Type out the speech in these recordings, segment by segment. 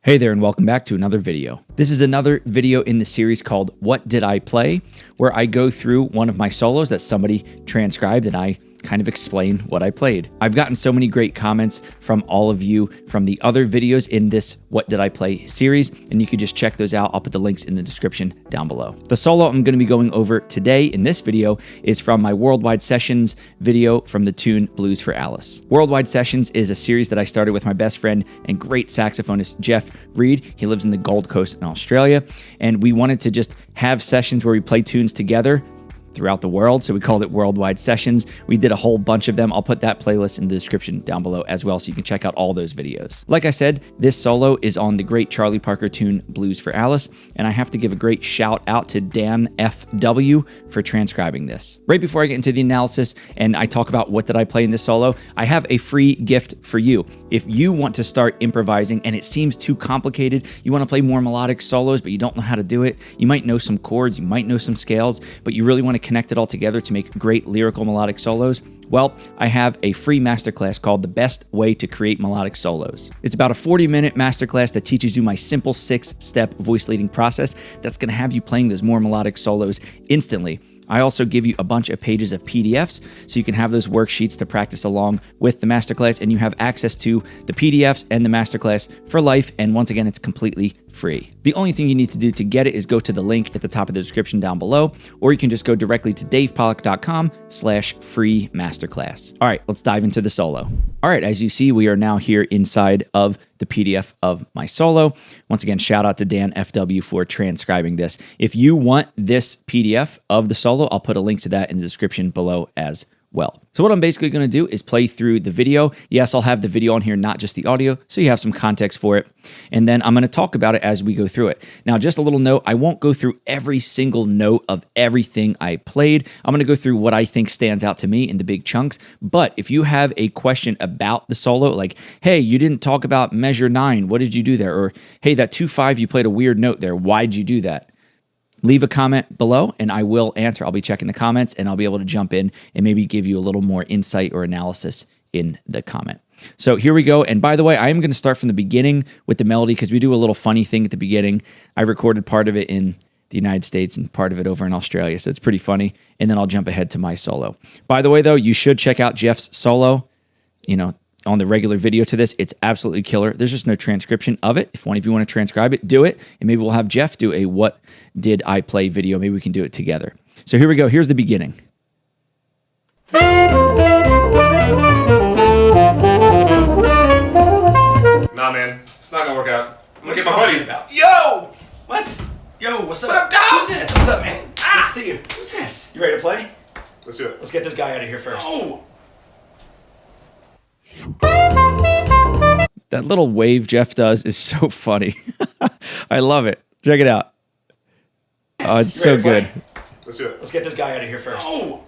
Hey there and welcome back to another video. This is another video in the series called What Did I Play?, where I go through one of my solos that somebody transcribed and I kind of explain what I played. I've gotten so many great comments from all of you from the other videos in this What Did I Play series, and you can just check those out. I'll put the links in the description down below. The solo I'm going to be going over today in this video is from my Worldwide Sessions video from the tune Blues for Alice. Worldwide Sessions is a series that I started with my best friend and great saxophonist Jeff Reed. He lives in the Gold Coast in Australia, and we wanted to just have sessions where we play tunes together throughout the world, so we called it Worldwide Sessions. We did a whole bunch of them. I'll put that playlist in the description down below as well, so you can check out all those videos. Like I said, this solo is on the great Charlie Parker tune Blues for Alice, and I have to give a great shout out to Dan F.W. for transcribing this. Right before I get into the analysis and I talk about what did I play in this solo, I have a free gift for you. If you want to start improvising and it seems too complicated, you want to play more melodic solos but you don't know how to do it, you might know some chords, you might know some scales, but you really want to connect it all together to make great lyrical melodic solos, well, I have a free masterclass called The Best Way to Create Melodic Solos. It's about a 40-minute masterclass that teaches you my simple 6-step voice leading process that's going to have you playing those more melodic solos instantly. I also give you a bunch of pages of PDFs so you can have those worksheets to practice along with the masterclass, and you have access to the PDFs and the masterclass for life, and once again, it's completely free. The only thing you need to do to get it is go to the link at the top of the description down below, or you can just go directly to davepollack.com/free masterclass. All right, let's dive into the solo. All right, as you see, we are now here inside of the PDF of my solo. Once again, shout out to Dan FW for transcribing this. If you want this PDF of the solo, I'll put a link to that in the description below as well. So what I'm basically going to do is play through the video. Yes, I'll have the video on here, not just the audio, so you have some context for it. And then I'm going to talk about it as we go through it. Now, just a little note, I won't go through every single note of everything I played. I'm going to go through what I think stands out to me in the big chunks. But if you have a question about the solo, like, hey, you didn't talk about measure 9, what did you do there? Or, hey, that 2-5, you played a weird note there. Why'd you do that? Leave a comment below and I will answer. I'll be checking the comments and I'll be able to jump in and maybe give you a little more insight or analysis in the comment. So here we go. And by the way, I am going to start from the beginning with the melody because we do a little funny thing at the beginning. I recorded part of it in the United States and part of it over in Australia, so it's pretty funny. And then I'll jump ahead to my solo. By the way, though, you should check out Jeff's solo, on the regular video to this. It's absolutely killer. There's just no transcription of it. If one of you want to transcribe it, do it. And maybe we'll have Jeff do a What Did I Play video. Maybe we can do it together. So here we go. Here's the beginning. Nah, man. It's not gonna work out. I'm gonna get my buddy. Yo! What? Yo, what's up? What up, dog? Who's this? What's up, man? Good to see you. Who's this? You ready to play? Let's do it. Let's get this guy out of here first. Oh! That little wave Jeff does is so funny. I love it. Check it out. Oh, it's so good. Let's do it. Let's get this guy out of here first. Oh!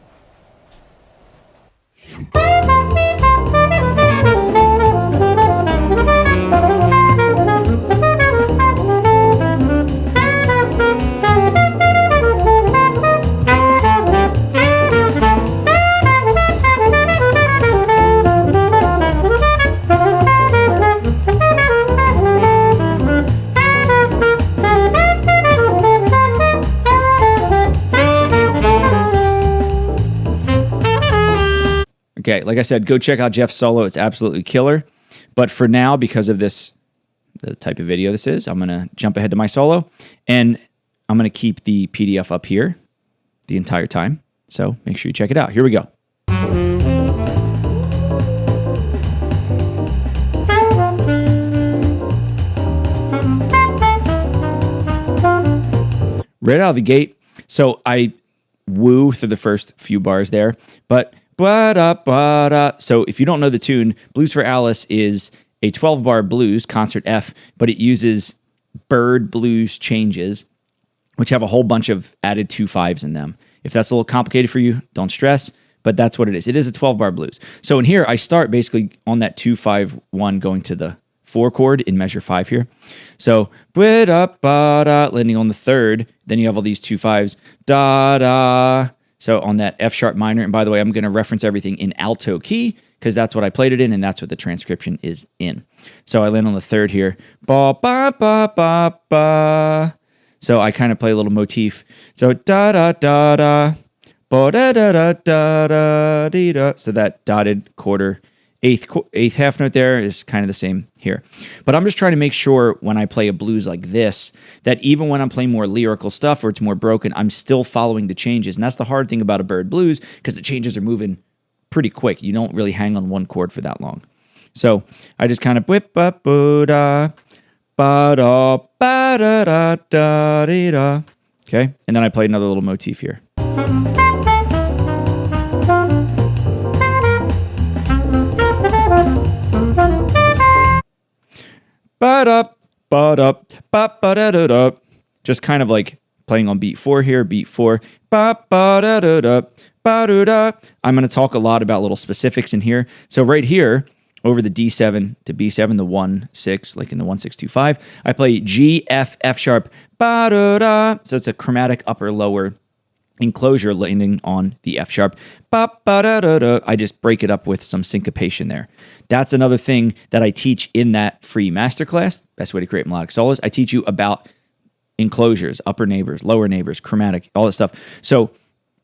Okay, like I said, go check out Jeff's solo. It's absolutely killer. But for now, because of this, the type of video this is, I'm going to jump ahead to my solo. And I'm going to keep the PDF up here the entire time. So make sure you check it out. Here we go. Right out of the gate. So I woo through the first few bars there. But so if you don't know the tune, Blues for Alice is a 12-bar blues, concert F, but it uses bird blues changes, which have a whole bunch of added 2-5s in them. If that's a little complicated for you, don't stress, but that's what it is. It is a 12-bar blues. So in here, I start basically on that 2-5-1 going to the 4 chord in measure 5 here. So landing on the 3rd, then you have all these 2-5s, da-da. So on that F sharp minor, and by the way, I'm going to reference everything in alto key because that's what I played it in, and that's what the transcription is in. So I land on the third here. Ba ba ba ba ba. So I kind of play a little motif. So da da da da. Ba da da da da da dee da. So that dotted quarter. Eighth half note there is kind of the same here. But I'm just trying to make sure when I play a blues like this, that even when I'm playing more lyrical stuff or it's more broken, I'm still following the changes. And that's the hard thing about a bird blues, because the changes are moving pretty quick. You don't really hang on one chord for that long. So I just kind of whip up, ba-da, ba-da, ba-da, da, dee, da. Okay, and then I play another little motif here. Ba-da, ba-da, ba-ba-da-da-da. Just kind of like playing on beat 4 here, beat 4. Ba-ba-da-da-da, ba-da-da. I'm going to talk a lot about little specifics in here. So right here, over the D7 to B7, the 1-6, like in the 1-6-2-5, I play G, F, F sharp, ba-da-da. So it's a chromatic upper lower enclosure landing on the F sharp. Ba-ba-da-da-da. I just break it up with some syncopation there. That's another thing that I teach in that free masterclass, Best Way to Create Melodic Solos. I teach you about enclosures, upper neighbors, lower neighbors, chromatic, all that stuff. So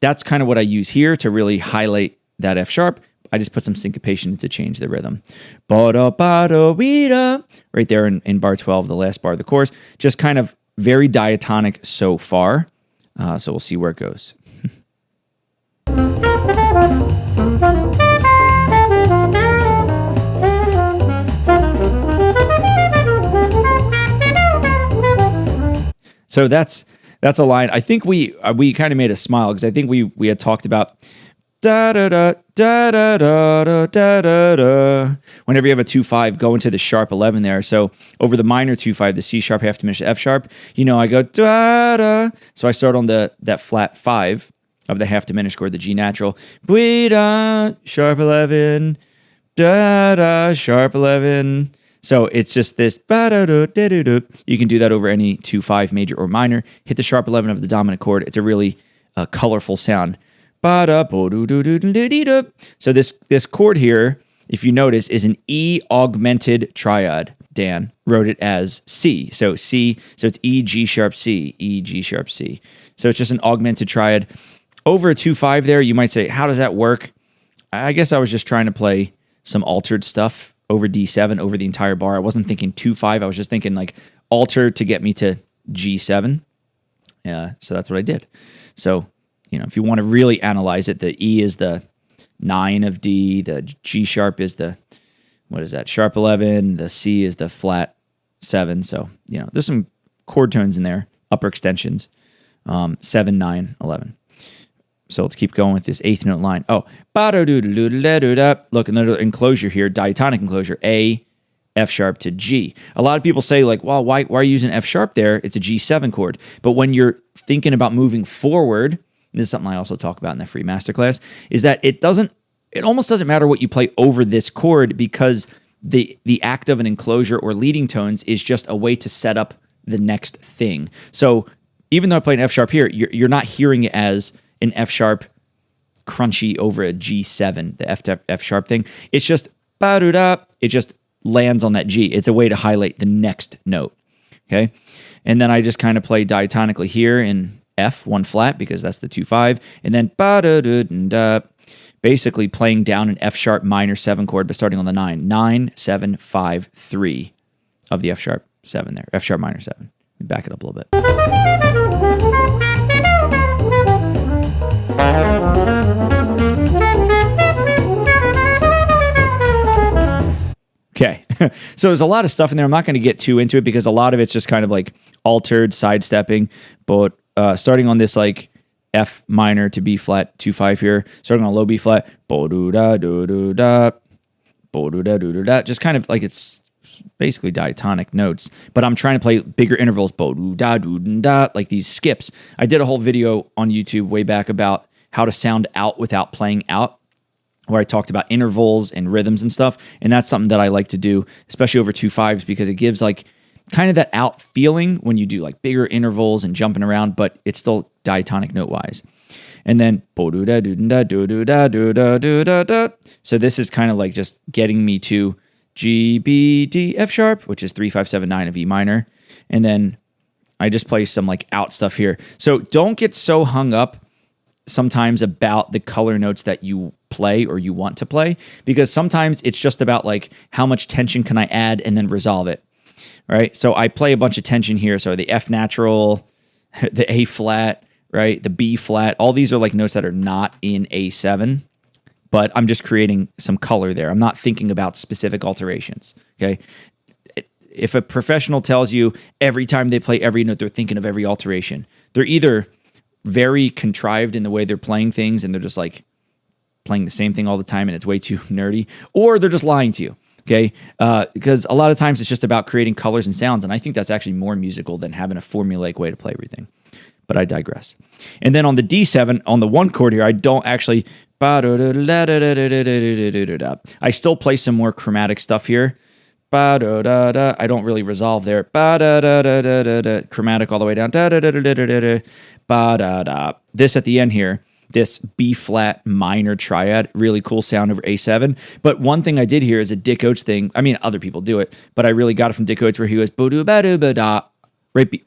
that's kind of what I use here to really highlight that F sharp. I just put some syncopation to change the rhythm. Ba-da-ba-da-wee-da. Right there in bar 12, the last bar of the chorus. Just kind of very diatonic so far. So we'll see where it goes. So that's a line. I think we kind of made a smile, because I think we had talked about da da da da da da da da da. Whenever you have a 2-5, go into the sharp 11 there. So over the minor 2-5, the C sharp half diminished F sharp, I go da da. So I start on that flat 5 of the half diminished chord, the G natural. Bwee da, sharp 11, da da, sharp 11. So it's just this ba-da-do-da-do-do. You can do that over any 2-5 major or minor. Hit the sharp 11 of the dominant chord. It's a really colorful sound. Ba-da-bo-do-do-do-do-do-do. So this chord here, if you notice, is an E augmented triad. Dan wrote it as C. So C, so it's E, G sharp, C, E, G sharp, C. So it's just an augmented triad. Over a 2-5 there, you might say, how does that work? I guess I was just trying to play some altered stuff over D7, over the entire bar. I wasn't thinking 2-5. I was just thinking like alter to get me to G7. So that's what I did. So, if you want to really analyze it, the E is the 9 of D, the G sharp is the, what is that, sharp 11, the C is the flat 7. So, there's some chord tones in there, upper extensions, 7, 9, 11. So let's keep going with this eighth note line. Oh, look, another enclosure here, diatonic enclosure, A, F sharp to G. A lot of people say like, well, why are you using F sharp there? It's a G7 chord. But when you're thinking about moving forward, this is something I also talk about in the free masterclass, is that it almost doesn't matter what you play over this chord, because the act of an enclosure or leading tones is just a way to set up the next thing. So even though I play an F sharp here, you're not hearing it as an F sharp crunchy over a G7, the F sharp thing. It's just ba-do-da. It just lands on that G. It's a way to highlight the next note. Okay. And then I just kind of play diatonically here in F, 1 flat, because that's the 2-5. And then ba-da-da-da, basically playing down an F sharp minor 7 chord, but starting on the 9. 9, 7, 5, 3 of the F sharp 7 there. F sharp minor 7. Back it up a little bit. Okay, so there's a lot of stuff in there. I'm not going to get too into it, because a lot of it's just kind of like altered, sidestepping. But starting on this like F minor to B flat 2-5 here, starting on low B flat, bo-do-da-do-do-da, bo-do-da-do-do-da, just kind of like it's basically diatonic notes, but I'm trying to play bigger intervals, bo-do-da-do-da, like these skips. I did a whole video on YouTube way back about how to sound out without playing out, where I talked about intervals and rhythms and stuff, and that's something that I like to do, especially over 2-5s, because it gives like kind of that out feeling when you do like bigger intervals and jumping around, but it's still diatonic note-wise. And then so this is kind of like just getting me to G, B, D, F sharp, which is 3, 5, 7, 9 of E minor. And then I just play some like out stuff here. So don't get so hung up sometimes about the color notes that you play or you want to play, because sometimes it's just about like how much tension can I add and then resolve it, right? So I play a bunch of tension here. So the F natural, the A flat, right? The B flat, all these are like notes that are not in A7, but I'm just creating some color there. I'm not thinking about specific alterations, okay? If a professional tells you every time they play every note, they're thinking of every alteration, they're either very contrived in the way they're playing things and they're just like playing the same thing all the time and it's way too nerdy, or they're just lying to you, okay? Because a lot of times it's just about creating colors and sounds, and I think that's actually more musical than having a formulaic way to play everything. But I digress. And then on the D7, on the one chord here, I don't actually... I still play some more chromatic stuff here. I don't really resolve there. Chromatic all the way down. This at the end here, this B flat minor triad, really cool sound over A7. But one thing I did here is a Dick Oates thing. I mean, other people do it, but I really got it from Dick Oates where he goes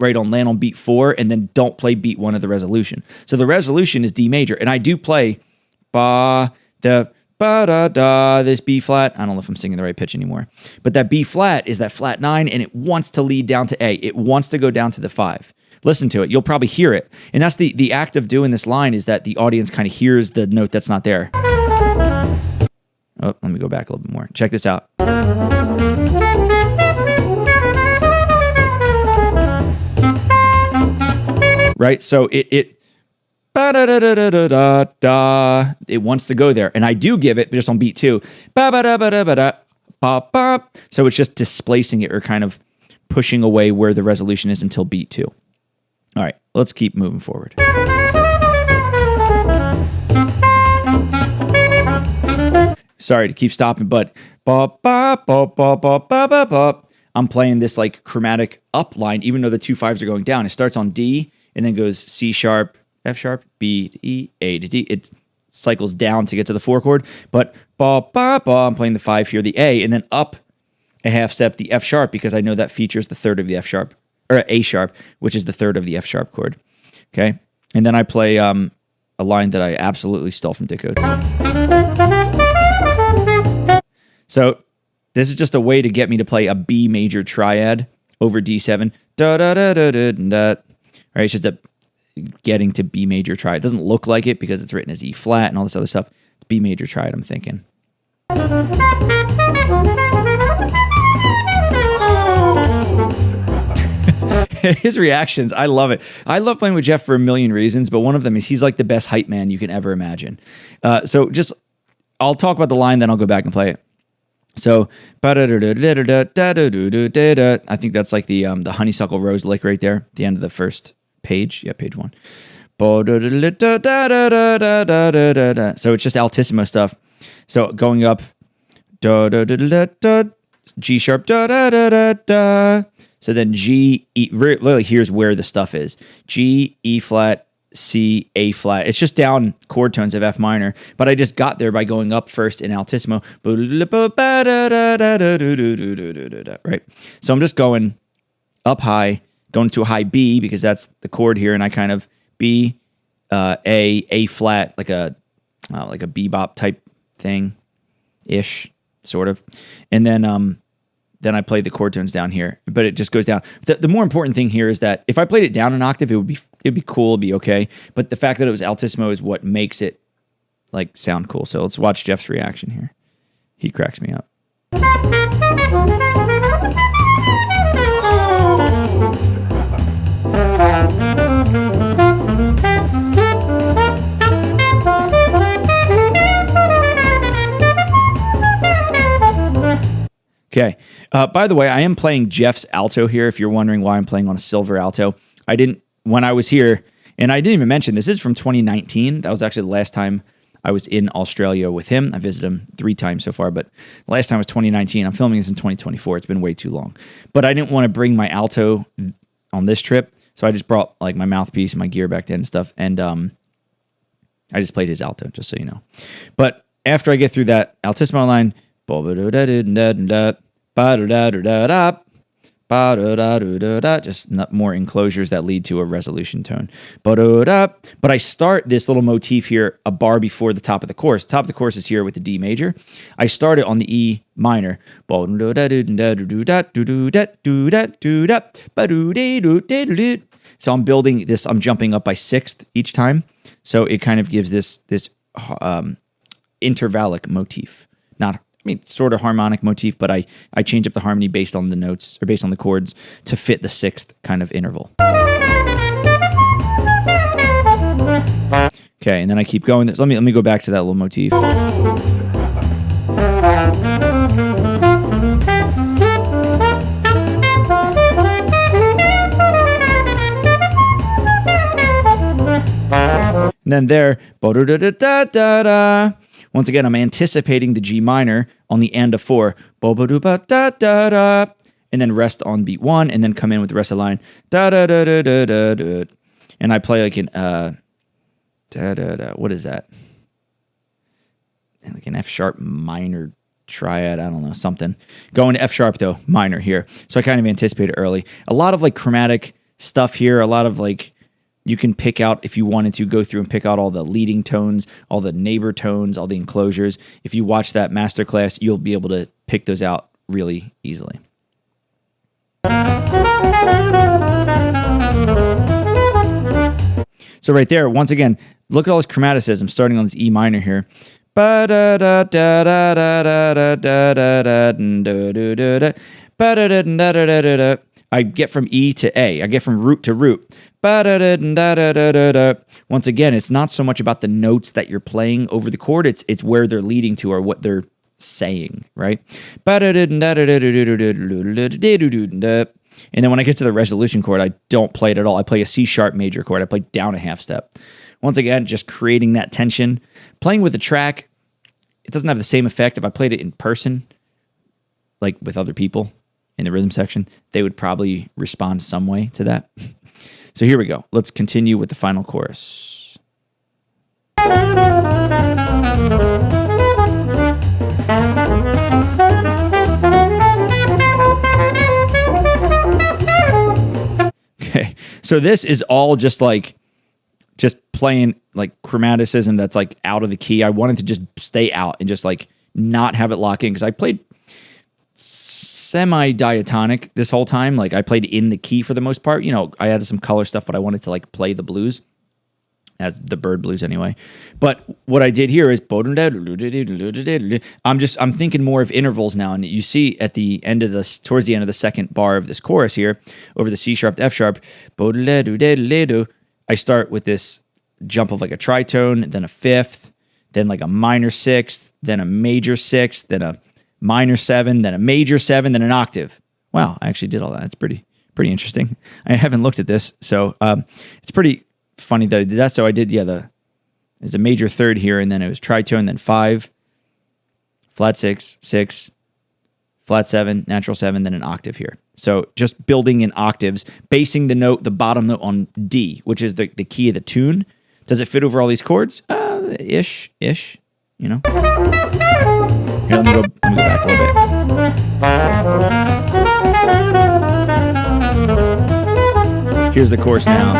right on, land on beat 4, and then don't play beat 1 of the resolution. So the resolution is D major, and I do play this B flat. I don't know if I'm singing the right pitch anymore, but that B flat is that flat 9, and it wants to lead down to A. It wants to go down to the 5. Listen to it. You'll probably hear it. And that's the act of doing this line, is that the audience kind of hears the note that's not there. Oh, let me go back a little bit more. Check this out. Right? So it wants to go there. And I do give it just on beat 2. So it's just displacing it or kind of pushing away where the resolution is until beat 2. All right, let's keep moving forward. Sorry to keep stopping, but I'm playing this like chromatic up line, even though the 2 5s are going down. It starts on D and then goes C sharp, F sharp, B to E, A to D. It cycles down to get to the 4 chord, but I'm playing the 5 here, the A, and then up a half step, the F sharp, because I know that features the 3rd of the F sharp, or A sharp, which is the 3rd of the F sharp chord. Okay, and then I play a line that I absolutely stole from Dick Oates. So this is just a way to get me to play a B major triad over D7. Right, it's just a getting to B major triad. It doesn't look like it because it's written as E flat and all this other stuff. It's B major triad, I'm thinking. His reactions, I love it. I love playing with Jeff for a million reasons, but one of them is he's like the best hype man you can ever imagine. So just, I'll talk about the line, then I'll go back and play it. So, I think that's like the honeysuckle rose lick right there, the end of the first page. Yeah, page 1. So it's just altissimo stuff. So going up, G sharp, so then G, E, really here's where the stuff is. G, E flat, C, A flat. It's just down chord tones of F minor, but I just got there by going up first in altissimo. Right? So I'm just going up high, going to a high B because that's the chord here, and I kind of B, A flat, like a bebop type thing, ish, sort of, and then I play the chord tones down here, but it just goes down. The more important thing here is that if I played it down an octave, it'd be cool, it'd be okay. But the fact that it was altissimo is what makes it like sound cool. So let's watch Jeff's reaction here. He cracks me up. Okay. By the way, I am playing Jeff's alto here. If you're wondering why I'm playing on a silver alto, when I was here, and I didn't even mention, this is from 2019. That was actually the last time I was in Australia with him. I visited him 3 times so far, but the last time was 2019. I'm filming this in 2024. It's been way too long. But I didn't want to bring my alto on this trip, so I just brought like my mouthpiece and my gear back then and stuff. And I just played his alto, just so you know. But after I get through that altissimo line, just more enclosures that lead to a resolution tone. But I start this little motif here a bar before the top of the chorus. Top of the chorus is here with the D major. I start it on the E minor. So I'm building this, I'm jumping up by sixth each time. So it kind of gives this intervallic motif. Sort of harmonic motif, but I change up the harmony based on the notes or based on the chords to fit the sixth kind of interval. Okay, and then I keep going. Let me go back to that little motif. And then there, once again, I'm anticipating the G minor on the end of 4, and then rest on beat 1, and then come in with the rest of the line, and I play like an what is that? Like an F sharp minor triad, I don't know, something. Going to F sharp though, minor here. So I kind of anticipate it early. A lot of like chromatic stuff here, a lot of like, you can pick out, if you wanted to, go through and pick out all the leading tones, all the neighbor tones, all the enclosures. If you watch that masterclass, you'll be able to pick those out really easily. So right there, once again, look at all this chromaticism starting on this E minor here. I get from E to A. I get from root to root. Once again, it's not so much about the notes that you're playing over the chord. It's where they're leading to or what they're saying, right? And then when I get to the resolution chord, I don't play it at all. I play a C sharp major chord. I play down a half step. Once again, just creating that tension. Playing with the track, it doesn't have the same effect. If I played it in person, like with other people in the rhythm section, they would probably respond some way to that. So here we go. Let's continue with the final chorus. Okay, so this is all just playing like chromaticism that's like out of the key. I wanted to just stay out and just like not have it lock in because I played semi-diatonic this whole time. Like I played in the key for the most part. You know, I added some color stuff, but I wanted to like play the blues as the bird blues anyway. But what I did here is I'm thinking more of intervals now. And you see at the end of this, towards the end of the second bar of this chorus here, over the C sharp to F sharp, I start with this jump of like a tritone, then a fifth, then like a minor sixth, then a major sixth, then a minor 7, then a major 7, then an octave. Wow, I actually did all that. It's pretty interesting. I haven't looked at this, so it's pretty funny that I did that. So I did, there's a major third here, and then it was tritone, then 5, flat 6, 6, flat 7, natural 7, then an octave here. So just building in octaves, basing the note, the bottom note on D, which is the key of the tune. Does it fit over all these chords? Ish, you know? Here, let me go back a little bit. Here's the chorus now.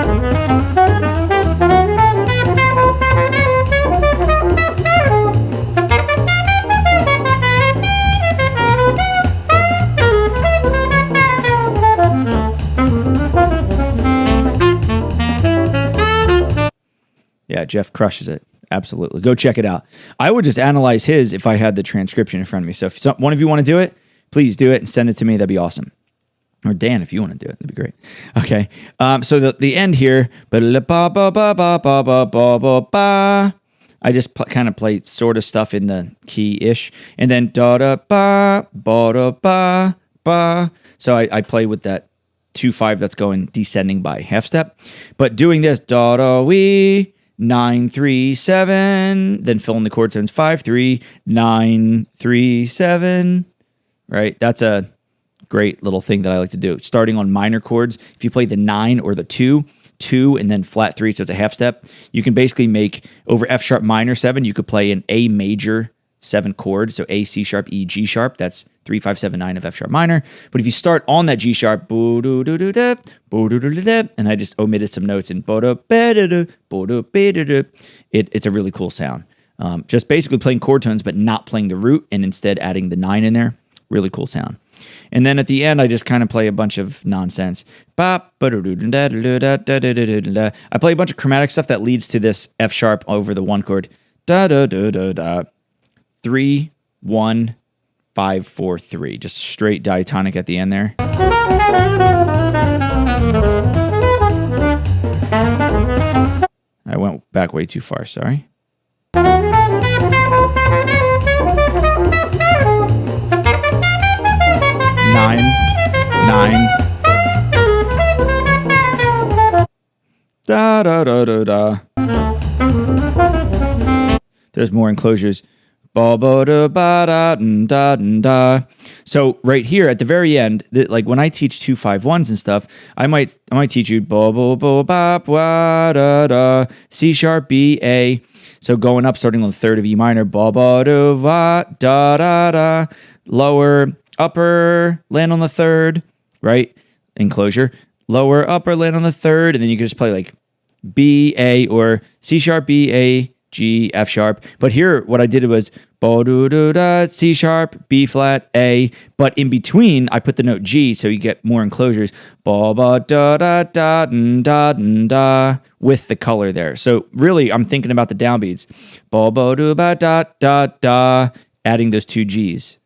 Yeah, Jeff crushes it. Absolutely. Go check it out. I would just analyze his if I had the transcription in front of me. So if one of you want to do it, please do it and send it to me. That'd be awesome. Or Dan, if you want to do it, that'd be great. Okay. So the end here, I just kind of play sort of stuff in the key-ish. And then da-da-ba, so I play with that 2-5 that's going descending by half step. But doing this, da-da-wee, 9, 3, 7, then fill in the chord tones 5, 3, 9, 3, 7, right? That's a great little thing that I like to do. Starting on minor chords, if you play the 9 or the 2, 2 and then flat 3, so it's a half step. You can basically make over F sharp minor 7, you could play an A major 7 chord, so A, C sharp, E, G sharp. That's 3, 5, 7, 9 of F sharp minor. But if you start on that G sharp, and I just omitted some notes in it's a really cool sound. Just basically playing chord tones, but not playing the root, and instead adding the 9 in there. Really cool sound. And then at the end, I just kind of play a bunch of nonsense. I play a bunch of chromatic stuff that leads to this F sharp over the 1 chord. 3, 1, 5, 4, 3. Just straight diatonic at the end there. I went back way too far, sorry. 9, 9. Da da da da da. There's more enclosures. So right here at the very end, like when I teach 2-5-1s and stuff, I might teach you C sharp B A. So going up, starting on the 3rd of E minor, lower upper, land on the 3rd, right? Enclosure, lower upper, land on the 3rd, and then you can just play like B A or C sharp B A G F sharp. But here what I did was C sharp B flat A, but in between I put the note G so you get more enclosures with the color there. So really I'm thinking about the downbeats, adding those 2 G's.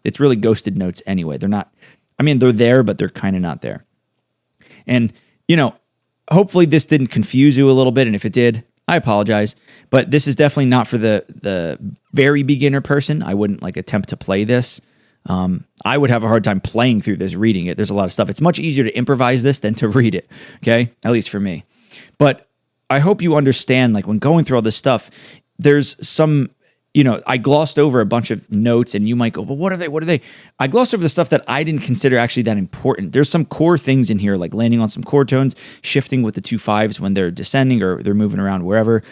It's really ghosted notes anyway. They're not, I mean, they're there, but they're kind of not there. And, you know, hopefully this didn't confuse you a little bit. And if it did, I apologize. But this is definitely not for the very beginner person. I wouldn't like attempt to play this. I would have a hard time playing through this, reading it. There's a lot of stuff. It's much easier to improvise this than to read it. Okay. At least for me. But I hope you understand, like when going through all this stuff, there's some, you know, I glossed over a bunch of notes and you might go, well, what are they? What are they? I glossed over the stuff that I didn't consider actually that important. There's some core things in here, like landing on some chord tones, shifting with the 2 5s when they're descending or they're moving around wherever,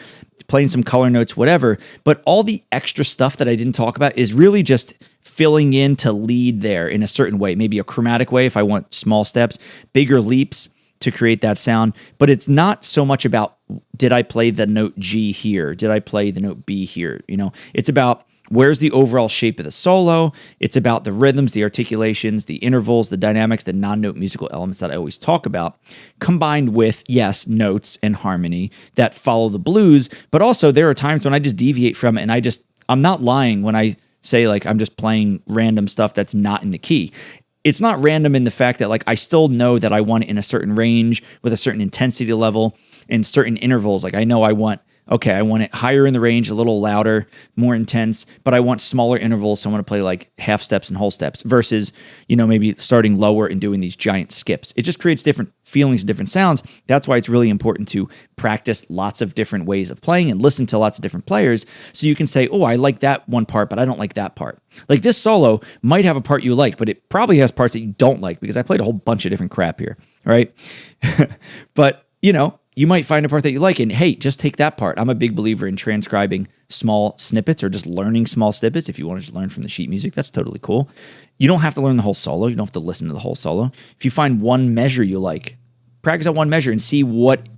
playing some color notes, whatever. But all the extra stuff that I didn't talk about is really just filling in to lead there in a certain way, maybe a chromatic way if I want small steps, bigger leaps to create that sound. But it's not so much about, did I play the note G here? Did I play the note B here? You know, it's about where's the overall shape of the solo. It's about the rhythms, the articulations, the intervals, the dynamics, the non-note musical elements that I always talk about, combined with, yes, notes and harmony that follow the blues. But also there are times when I just deviate from it and I'm not lying when I say like I'm just playing random stuff that's not in the key. It's not random in the fact that like I still know that I want it in a certain range with a certain intensity level and certain intervals. Like I know I want it higher in the range, a little louder, more intense, but I want smaller intervals. So I want to play like half steps and whole steps versus, you know, maybe starting lower and doing these giant skips. It just creates different feelings and different sounds. That's why it's really important to practice lots of different ways of playing and listen to lots of different players so you can say, oh, I like that one part, but I don't like that part. Like this solo might have a part you like, but it probably has parts that you don't like because I played a whole bunch of different crap here, right? But, you know, you might find a part that you like, and hey, just take that part. I'm a big believer in transcribing small snippets or just learning small snippets. If you want to just learn from the sheet music, that's totally cool. You don't have to learn the whole solo. You don't have to listen to the whole solo. If you find one measure you like, practice on one measure and see what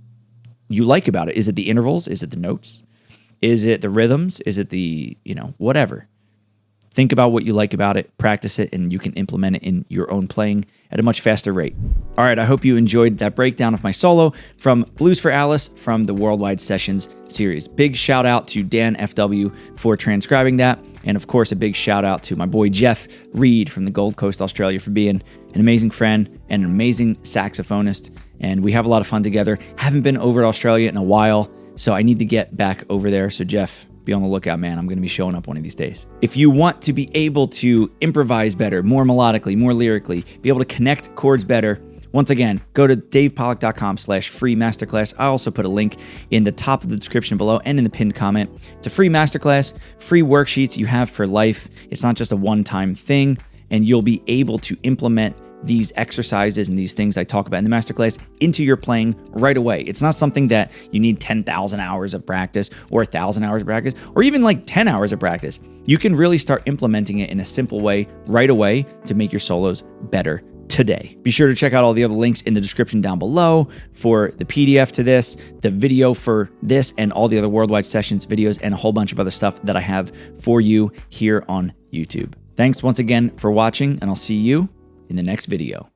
you like about it. Is it the intervals? Is it the notes? Is it the rhythms? Is it the, you know, whatever. Think about what you like about it, practice it, and you can implement it in your own playing at a much faster rate. All right, I hope you enjoyed that breakdown of my solo from Blues for Alice from the Worldwide Sessions series. Big shout out to Dan FW for transcribing that. And of course, a big shout out to my boy Jeff Reed from the Gold Coast, Australia for being an amazing friend and an amazing saxophonist. And we have a lot of fun together. Haven't been over to Australia in a while, so I need to get back over there. So Jeff, be on the lookout, man. I'm going to be showing up one of these days. If you want to be able to improvise better, more melodically, more lyrically, be able to connect chords better, once again, go to davepollack.com/free masterclass. I also put a link in the top of the description below and in the pinned comment. It's a free masterclass, free worksheets you have for life. It's not just a one-time thing. and you'll be able to implement these exercises and these things I talk about in the masterclass into your playing right away. It's not something that you need 10,000 hours of practice or 1,000 hours of practice or even like 10 hours of practice. You can really start implementing it in a simple way right away to make your solos better today. Be sure to check out all the other links in the description down below for the PDF to this, the video for this, and all the other Worldwide Sessions videos and a whole bunch of other stuff that I have for you here on YouTube. Thanks once again for watching, and I'll see you in the next video.